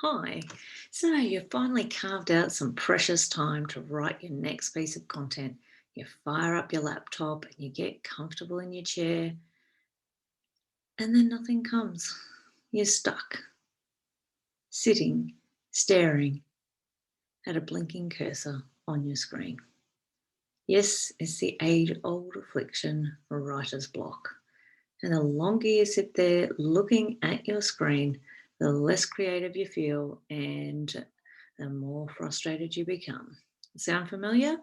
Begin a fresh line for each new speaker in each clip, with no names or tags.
Hi. So you finally carved out some precious time to write your next piece of content. You fire up your laptop and you get comfortable in your chair, and then nothing comes. You're stuck, sitting, staring at a blinking cursor on your screen. Yes, it's the age old affliction, writer's block. And the longer you sit there looking at your screen, the less creative you feel and the more frustrated you become. Sound familiar?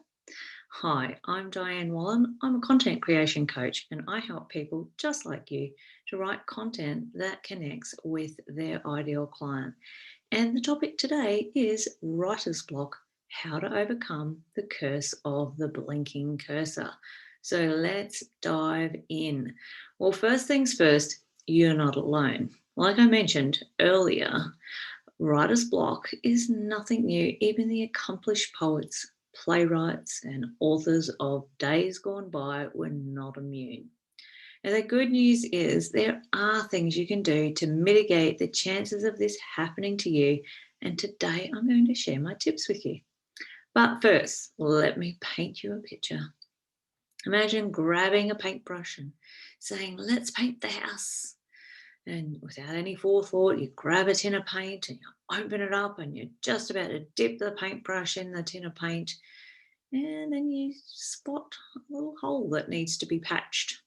Hi, I'm Diane Wallen. I'm a content creation coach and I help people just like you to write content that connects with their ideal client. And the topic today is writer's block, how to overcome the curse of the blinking cursor. So let's dive in. Well, first things first, you're not alone. Like I mentioned earlier, writer's block is nothing new. Even the accomplished poets, playwrights, and authors of days gone by were not immune. And the good news is there are things you can do to mitigate the chances of this happening to you. And today I'm going to share my tips with you. But first, let me paint you a picture. Imagine grabbing a paintbrush and saying, let's paint the house. And without any forethought, you grab a tin of paint and you open it up and you're just about to dip the paintbrush in the tin of paint. And then you spot a little hole that needs to be patched.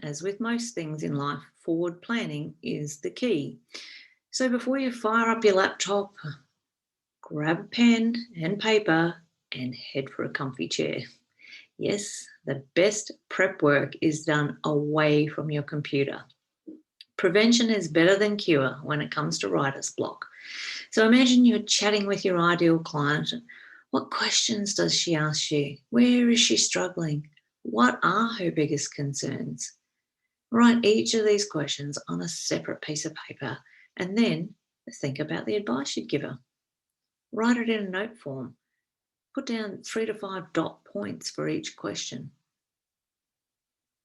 As with most things in life, forward planning is the key. So before you fire up your laptop, grab a pen and paper and head for a comfy chair. Yes, the best prep work is done away from your computer. Prevention is better than cure when it comes to writer's block. So imagine you're chatting with your ideal client. What questions does she ask you? Where is she struggling? What are her biggest concerns? Write each of these questions on a separate piece of paper and then think about the advice you'd give her. Write it in a note form. Put down 3 to 5 dot points for each question.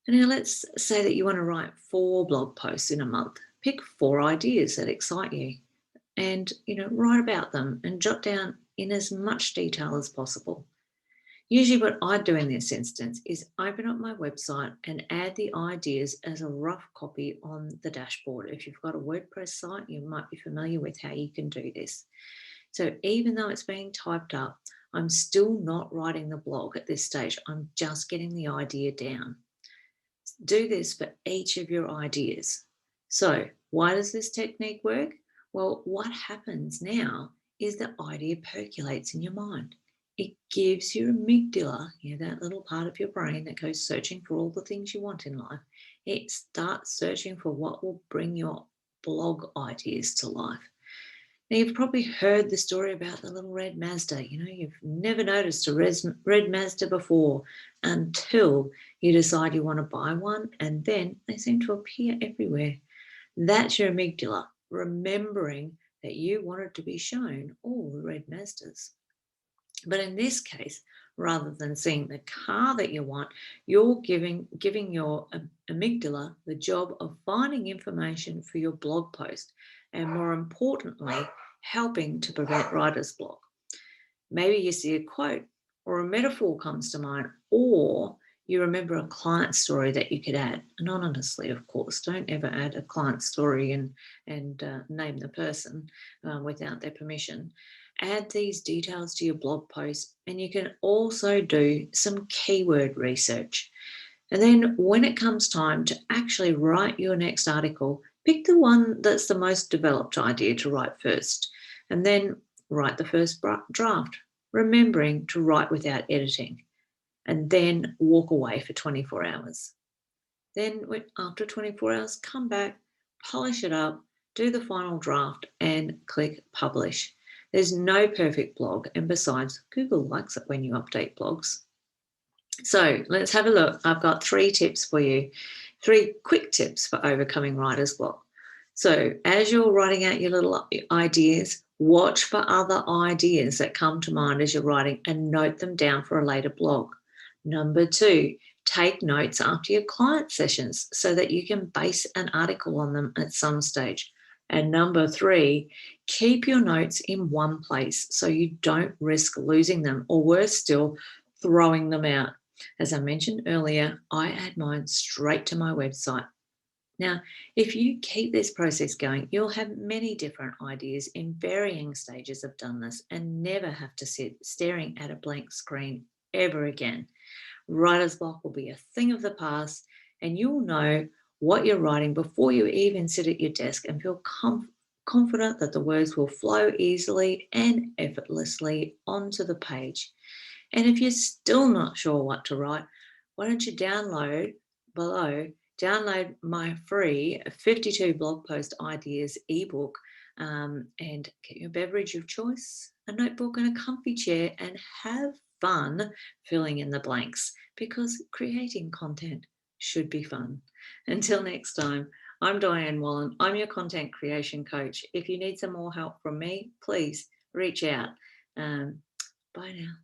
And now let's say that you want to write 4 blog posts in a month. Pick 4 ideas that excite you and write about them and jot down in as much detail as possible. Usually what I do in this instance is open up my website and add the ideas as a rough copy on the dashboard. If you've got a WordPress site, you might be familiar with how you can do this. So even though it's being typed up, I'm still not writing the blog at this stage. I'm just getting the idea down. Do this for each of your ideas. So why does this technique work? Well, what happens now is the idea percolates in your mind. It gives your amygdala, that little part of your brain that goes searching for all the things you want in life. It starts searching for what will bring your blog ideas to life. Now, you've probably heard the story about the little red Mazda. You've never noticed a red Mazda before until you decide you want to buy one, and then they seem to appear everywhere. That's your amygdala, remembering that you wanted to be shown all the red Mazdas. But in this case, rather than seeing the car that you want, you're giving your amygdala the job of finding information for your blog post, and more importantly, helping to prevent writer's block. Maybe you see a quote or a metaphor comes to mind, or you remember a client story that you could add. Anonymously, of course. Don't ever add a client story and name the person without their permission. Add these details to your blog post, and you can also do some keyword research. And then when it comes time to actually write your next article, pick the one that's the most developed idea to write first, and then write the first draft, remembering to write without editing, and then walk away for 24 hours. Then after 24 hours, come back, polish it up, do the final draft, and click publish. There's no perfect blog, and besides, Google likes it when you update blogs. So let's have a look. I've got 3 tips for you, 3 quick tips for overcoming writer's block. So as you're writing out your little ideas, watch for other ideas that come to mind as you're writing and note them down for a later blog. Number 2, take notes after your client sessions so that you can base an article on them at some stage. And number three, keep your notes in one place so you don't risk losing them, or worse still, throwing them out. As I mentioned earlier, I add mine straight to my website. Now, if you keep this process going, you'll have many different ideas in varying stages of doneness and never have to sit staring at a blank screen ever again. Writer's block will be a thing of the past, and you'll know what you're writing before you even sit at your desk and feel confident that the words will flow easily and effortlessly onto the page. And if you're still not sure what to write, why don't you download my free 52 blog post ideas ebook, and get your beverage of choice, a notebook, and a comfy chair, and have fun filling in the blanks, because creating content should be fun. Until next time, I'm Diane Wallen. I'm your content creation coach. If you need some more help from me, please reach out. Bye now.